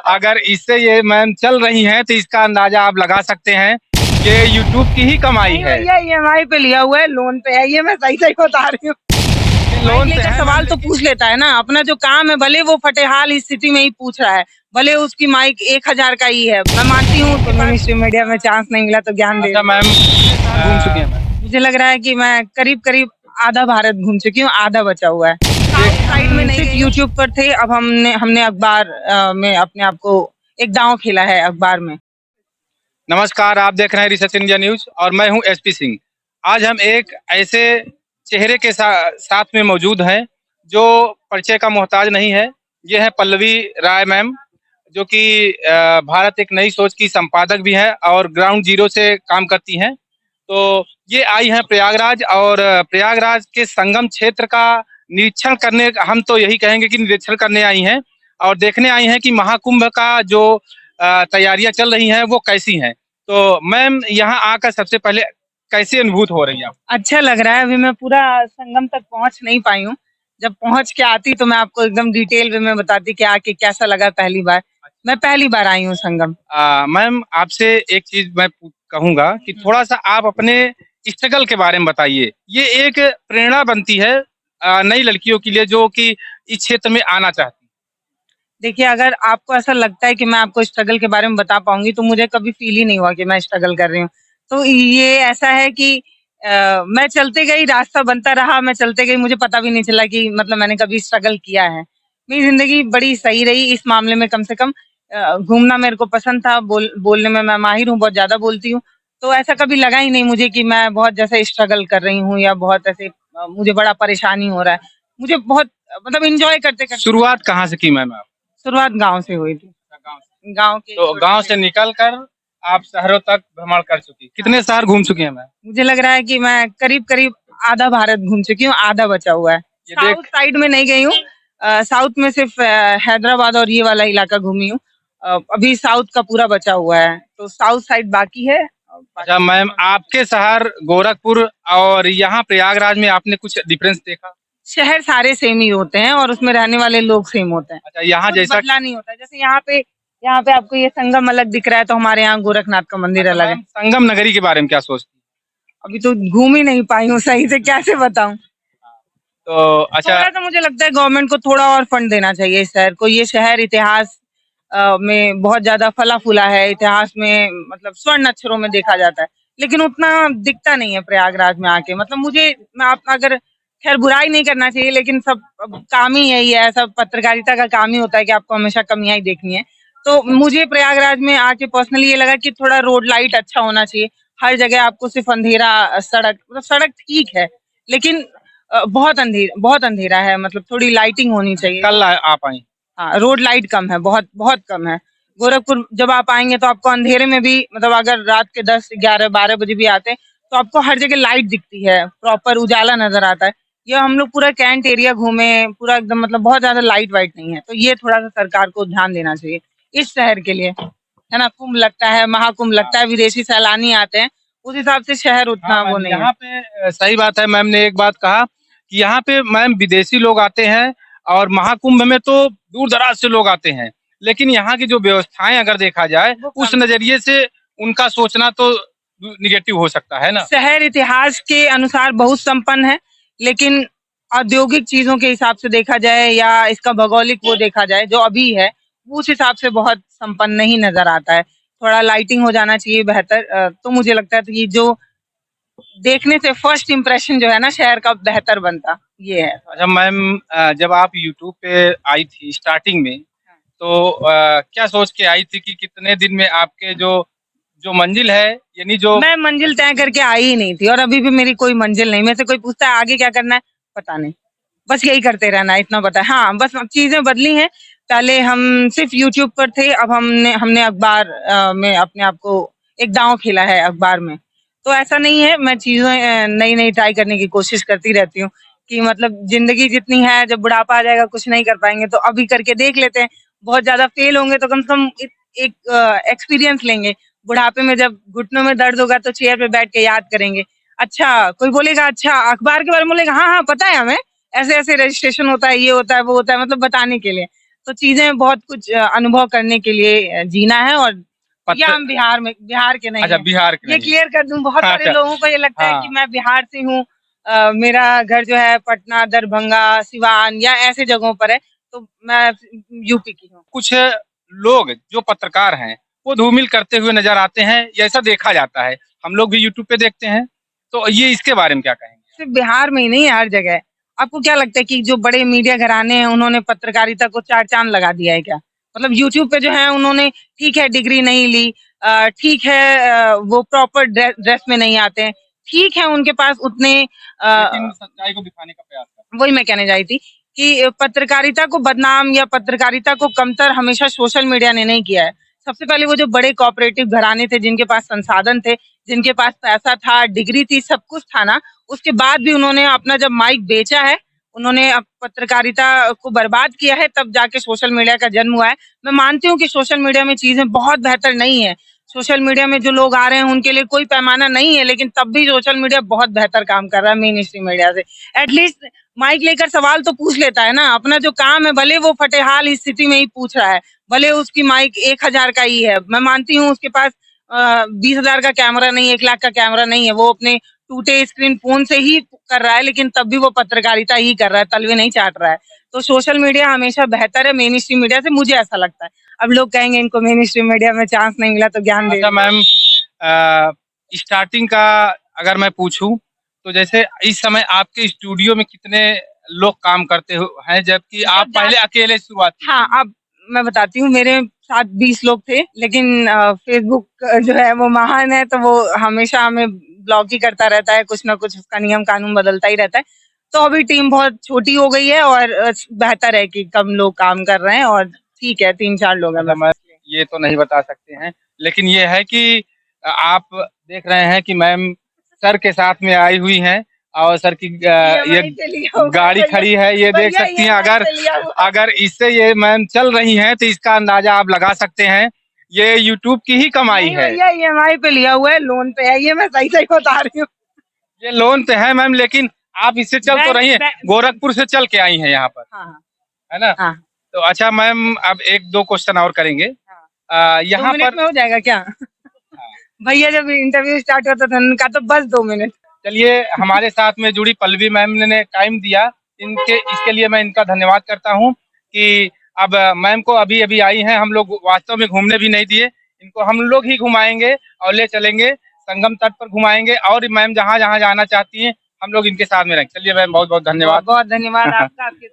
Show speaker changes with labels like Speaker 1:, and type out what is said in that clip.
Speaker 1: अगर इससे ये मैम चल रही हैं तो इसका अंदाजा आप लगा सकते हैं कि यूट्यूब की ही कमाई है।
Speaker 2: भैया EMI पे लिया हुआ है, लोन पे है, ये मैं सही सही बता रही हूँ। लोन लेकर सवाल तो पूछ लेता है ना, अपना जो काम है भले वो फटेहाल स्थिति में ही पूछ रहा है, भले उसकी माइक 1000 का ही है। मैं मानती हूँ तो मिनिस्ट्री मीडिया में चांस नहीं मिला तो ज्ञान दे।
Speaker 1: मैम घूम चुके हैं?
Speaker 2: मुझे लग रहा है कि मैं करीब करीब आधा भारत घूम चुकी हूँ, आधा बचा हुआ है। साइड में नहीं, सिर्फ यूट्यूब पर थे, अब हमने अखबार में अपने आप को एक दांव खेला है अखबार में।
Speaker 1: नमस्कार, आप देख रहे हैं रिसर्च इंडिया न्यूज और मैं हूं SP सिंह। आज हम एक ऐसे चेहरे के साथ में मौजूद हैं जो परिचय का मोहताज नहीं है। ये है पल्लवी राय मैम, जो कि भारत एक नई सोच की संपादक भी है और ग्राउंड जीरो से काम करती हैं। तो ये आई हैं प्रयागराज और प्रयागराज के संगम क्षेत्र का निरीक्षण करने, हम तो यही कहेंगे कि निरीक्षण करने आई हैं और देखने आई हैं कि महाकुंभ का जो तैयारियां चल रही हैं वो कैसी हैं। तो मैम यहाँ आकर सबसे पहले कैसी अनुभूत हो रही है?
Speaker 2: अच्छा लग रहा है। अभी मैं पूरा संगम तक पहुंच नहीं पाई हूँ, जब पहुंच के आती तो मैं आपको एकदम डिटेल में बताती कि आके कैसा लगा। पहली बार, मैं पहली बार आई हूँ संगम।
Speaker 1: मैम आपसे एक चीज मैं कहूंगा कि थोड़ा सा आप अपने स्ट्रगल के बारे में बताइए। ये एक प्रेरणा बनती है नई लड़कियों के लिए जो कि इस क्षेत्र में आना चाहती।
Speaker 2: देखिए, अगर आपको ऐसा लगता है कि मैं आपको स्ट्रगल के बारे में बता पाऊंगी तो मुझे कभी फील ही नहीं हुआ कि मैं स्ट्रगल कर रही हूँ। तो ये ऐसा है कि मैं चलते गई, रास्ता बनता रहा, मैं चलते गई, मुझे पता भी नहीं चला कि मतलब मैंने कभी स्ट्रगल किया है। मेरी जिंदगी बड़ी सही रही इस मामले में। कम से कम घूमना मेरे को पसंद था, बोलने में मैं माहिर हूँ, बहुत ज्यादा बोलती हूँ। तो ऐसा कभी लगा ही नहीं मुझे कि मैं बहुत जैसे स्ट्रगल कर रही हूँ या बहुत ऐसे मुझे बड़ा परेशानी हो रहा है। मुझे बहुत मतलब इंजॉय करते करते।
Speaker 1: शुरुआत कहाँ से की मैम आप?
Speaker 2: शुरुआत गांव से हुई थी। गांव के,
Speaker 1: तो गांव से निकल कर आप शहरों तक भ्रमण कर चुकी। कितने शहर घूम चुकी हैं मैम?
Speaker 2: मुझे लग रहा है कि मैं करीब करीब आधा भारत घूम चुकी हूँ, आधा बचा हुआ है। साउथ साइड में नहीं गई हूँ। साउथ में सिर्फ हैदराबाद और ये वाला इलाका घूमी हूँ। अभी साउथ का पूरा बचा हुआ है, तो साउथ साइड बाकी है।
Speaker 1: अच्छा मैम, आपके शहर गोरखपुर और यहाँ प्रयागराज में आपने कुछ डिफरेंस देखा?
Speaker 2: शहर सारे सेम ही होते हैं और उसमें रहने वाले लोग सेम होते हैं।
Speaker 1: अच्छा, यहाँ जैसा
Speaker 2: बदला नहीं होता। जैसे यहाँ पे आपको ये संगम अलग दिख रहा है, तो हमारे यहाँ गोरखनाथ का मंदिर अलग है।
Speaker 1: संगम नगरी के बारे में क्या सोचती?
Speaker 2: अभी तो घूम ही नहीं पाई हूँ सही से, कैसे बताऊं।
Speaker 1: तो अच्छा,
Speaker 2: थोड़ा सा मुझे लगता है गवर्नमेंट को थोड़ा और फंड देना चाहिए इस शहर को। ये शहर इतिहास में बहुत ज्यादा फला फूला है, इतिहास में मतलब स्वर्ण अक्षरों में देखा जाता है, लेकिन उतना दिखता नहीं है प्रयागराज में आके। मतलब मुझे, मैं आप अगर, खैर बुराई नहीं करना चाहिए, लेकिन सब काम ही यही है, सब पत्रकारिता का काम ही होता है कि आपको हमेशा कमियां ही देखनी है। तो मुझे प्रयागराज में आके पर्सनली ये लगा कि थोड़ा रोड लाइट अच्छा होना चाहिए। हर जगह आपको सिर्फ अंधेरा, सड़क, मतलब सड़क ठीक है लेकिन बहुत अंधेरा है, मतलब थोड़ी लाइटिंग होनी चाहिए।
Speaker 1: कल आप आई?
Speaker 2: हाँ, रोड लाइट कम है, बहुत बहुत कम है। गोरखपुर जब आप आएंगे तो आपको अंधेरे में भी, मतलब अगर रात के 10, 11, 12 बजे भी आते हैं तो आपको हर जगह लाइट दिखती है, प्रॉपर उजाला नजर आता है। ये हम लोग पूरा कैंट एरिया घूमे, पूरा एकदम, मतलब बहुत ज्यादा लाइट वाइट नहीं है। तो ये थोड़ा सा सरकार को ध्यान देना चाहिए इस शहर के लिए, है ना। कुंभ लगता है, महाकुंभ लगता है, विदेशी सैलानी आते हैं, उस हिसाब से शहर उतना वो नहीं है।
Speaker 1: यहाँ पे सही बात है। मैम ने एक बात कहा कि यहाँ पे मैम विदेशी लोग आते हैं और महाकुंभ में तो दूर दराज से लोग आते हैं, लेकिन यहाँ की जो व्यवस्थाएं अगर देखा जाए उस नजरिए से उनका सोचना तो निगेटिव हो सकता है ना।
Speaker 2: शहर इतिहास के अनुसार बहुत संपन्न है, लेकिन औद्योगिक चीजों के हिसाब से देखा जाए या इसका भौगोलिक वो देखा जाए जो अभी है, उस हिसाब से बहुत संपन्न नहीं नजर आता है। थोड़ा लाइटिंग हो जाना चाहिए बेहतर। तो मुझे लगता है कि जो देखने से फर्स्ट इम्प्रेशन जो है ना शहर का, बेहतर बनता। ये है।
Speaker 1: अच्छा मैम, जब आप यूट्यूब पे आई थी स्टार्टिंग में, तो क्या सोच के आई थी कि कितने दिन में आपके जो जो मंजिल है, यानी जो
Speaker 2: मैं मंजिल तय करके आई ही नहीं थी और अभी भी मेरी कोई मंजिल नहीं। मेरे से कोई पूछता है आगे क्या करना है, पता नहीं, बस यही करते रहना है, इतना पता है। हाँ, बस चीजें बदली हैं। पहले हम सिर्फ यूट्यूब पर थे, अब हमने अखबार में अपने आप को एक दांव खेला है अखबार में। तो ऐसा नहीं है, मैं चीजें नई नई ट्राई करने की कोशिश करती रहती हूँ कि मतलब जिंदगी जितनी है, जब बुढ़ापा आ जाएगा कुछ नहीं कर पाएंगे तो अभी करके देख लेते हैं। बहुत ज्यादा फेल होंगे तो कम से कम एक एक्सपीरियंस लेंगे। बुढ़ापे में जब घुटनों में दर्द होगा तो चेयर पे बैठ के याद करेंगे। अच्छा, कोई बोलेगा अच्छा अखबार के बारे में, बोलेगा हाँ हाँ पता है हमें, ऐसे ऐसे रजिस्ट्रेशन होता है, ये होता है, वो होता है, मतलब बताने के लिए। तो चीजें बहुत कुछ अनुभव करने के लिए जीना है। और
Speaker 1: पत्र-
Speaker 2: या हम बिहार के नहीं
Speaker 1: अच्छा
Speaker 2: हैं।
Speaker 1: बिहार के
Speaker 2: ये
Speaker 1: नहीं।
Speaker 2: क्लियर कर दूं, बहुत सारे
Speaker 1: अच्छा।
Speaker 2: लोगों को ये लगता है
Speaker 1: हाँ।
Speaker 2: कि मैं बिहार से हूँ, मेरा घर जो है पटना, दरभंगा, सिवान या ऐसे जगहों पर है, तो मैं यूपी की हूँ।
Speaker 1: कुछ लोग जो पत्रकार हैं वो धूमिल करते हुए नजर आते हैं, ये ऐसा देखा जाता है, हम लोग भी यूट्यूब पे देखते हैं, तो ये इसके बारे में क्या कहेंगे?
Speaker 2: सिर्फ बिहार में ही नहीं है, हर जगह है। आपको क्या लगता है कि जो बड़े मीडिया घराने हैं उन्होंने पत्रकारिता को चार चांद लगा दिया है क्या? मतलब यूट्यूब पे जो है उन्होंने, ठीक है डिग्री नहीं ली, ठीक है वो प्रॉपर ड्रेस में नहीं आते हैं, ठीक है उनके पास उतने
Speaker 1: लेकिन सच्चाई को दिखाने का प्रयास करते
Speaker 2: वही मैं कहने जा रही थी कि पत्रकारिता को बदनाम या पत्रकारिता को कमतर हमेशा सोशल मीडिया ने नहीं किया है। सबसे पहले वो जो बड़े कोऑपरेटिव घराने थे, जिनके पास संसाधन थे, जिनके पास पैसा था, डिग्री थी, सब कुछ था ना, उसके बाद भी उन्होंने अपना जब माइक बेचा है, उन्होंने पत्रकारिता को बर्बाद किया है, तब जाके सोशल मीडिया का जन्म हुआ है। मैं मानती हूँ कि सोशल मीडिया में चीजें बहुत बेहतर नहीं है, सोशल मीडिया में जो लोग आ रहे हैं उनके लिए कोई पैमाना नहीं है, लेकिन तब भी सोशल मीडिया बहुत बेहतर काम कर रहा है मेन स्ट्रीम मीडिया से। एटलीस्ट माइक लेकर सवाल तो पूछ लेता है ना, अपना जो काम है भले वो फटेहाल स्थिति में ही पूछ रहा है, भले उसकी माइक 1,000 का ही है, मैं मानती हूँ उसके पास 20,000 का कैमरा नहीं, 1 लाख का कैमरा नहीं है, वो अपने टूटे स्क्रीन फोन से ही कर रहा है, लेकिन तब भी वो पत्रकारिता ही कर रहा है, तलवे नहीं चाट रहा है। तो सोशल मीडिया हमेशा बेहतर है मेन स्ट्रीम मीडिया से, मुझे ऐसा लगता है। अब लोग कहेंगे इनको मेन स्ट्रीम मीडिया में चांस नहीं मिला तो ज्ञान दे।
Speaker 1: अच्छा मैम, स्टार्टिंग का अगर मैं पूछूं तो जैसे इस समय आपके स्टूडियो में कितने लोग काम करते हैं, जबकि आप पहले अकेले शुरुआत की
Speaker 2: हाँ,
Speaker 1: थी?
Speaker 2: अब मैं बताती हूँ, मेरे साथ 20 लोग थे, लेकिन फेसबुक जो है वो महान है, तो वो हमेशा हमें ब्लॉक ही करता रहता है, कुछ ना कुछ उसका नियम कानून बदलता ही रहता है। तो अभी टीम बहुत छोटी हो गई है और बेहतर है कि कम लोग काम कर रहे हैं, और ठीक है 3-4 लोग हैं
Speaker 1: अच्छा
Speaker 2: बस।
Speaker 1: मैं ये तो नहीं बता सकते हैं, लेकिन ये है कि आप देख रहे हैं कि मैम सर के साथ में आई हुई हैं, और सर की ये
Speaker 2: EMI पे लिया हुआ
Speaker 1: गाड़ी
Speaker 2: भैया,
Speaker 1: खड़ी है, ये देख
Speaker 2: भैया
Speaker 1: सकती हैं।
Speaker 2: EMI
Speaker 1: अगर
Speaker 2: पे लिया हुआ।
Speaker 1: अगर इससे ये मैम चल रही हैं तो इसका अंदाजा आप लगा सकते हैं, ये यूट्यूब की ही कमाई
Speaker 2: नहीं
Speaker 1: है।
Speaker 2: भैया, EMI पे लिया हुआ है, लोन पे है, ये मैं सही सही बता रही हूँ।
Speaker 1: ये लोन पे है मैम, लेकिन आप इससे चल तो
Speaker 2: बैंक
Speaker 1: रही हैं,
Speaker 2: बैंक
Speaker 1: गोरखपुर से चल के आई हैं यहाँ पर,
Speaker 2: हाँ हाँ
Speaker 1: है ना?
Speaker 2: हाँ
Speaker 1: तो अच्छा मैम, अब एक दो क्वेश्चन और करेंगे।
Speaker 2: हाँ। दो
Speaker 1: यहाँ
Speaker 2: मिनट
Speaker 1: पर
Speaker 2: में हो जाएगा क्या? भैया जब इंटरव्यू स्टार्ट होता था उनका तो बस 2 मिनट।
Speaker 1: चलिए, हमारे साथ में जुड़ी पल्लवी मैम ने टाइम दिया, इनके इसके लिए मैं इनका धन्यवाद करता हूँ कि अब मैम को अभी अभी आई हैं, हम लोग वास्तव में घूमने भी नहीं दिए, इनको हम लोग ही घुमाएंगे और ले चलेंगे, संगम तट पर घुमाएंगे, और मैम जहाँ जहाँ जाना चाहती हैं हम लोग इनके साथ में रहेंगे। चलिए मैम, बहुत बहुत
Speaker 2: बहुत
Speaker 1: धन्यवाद।
Speaker 2: बहुत धन्यवाद आपका, आपके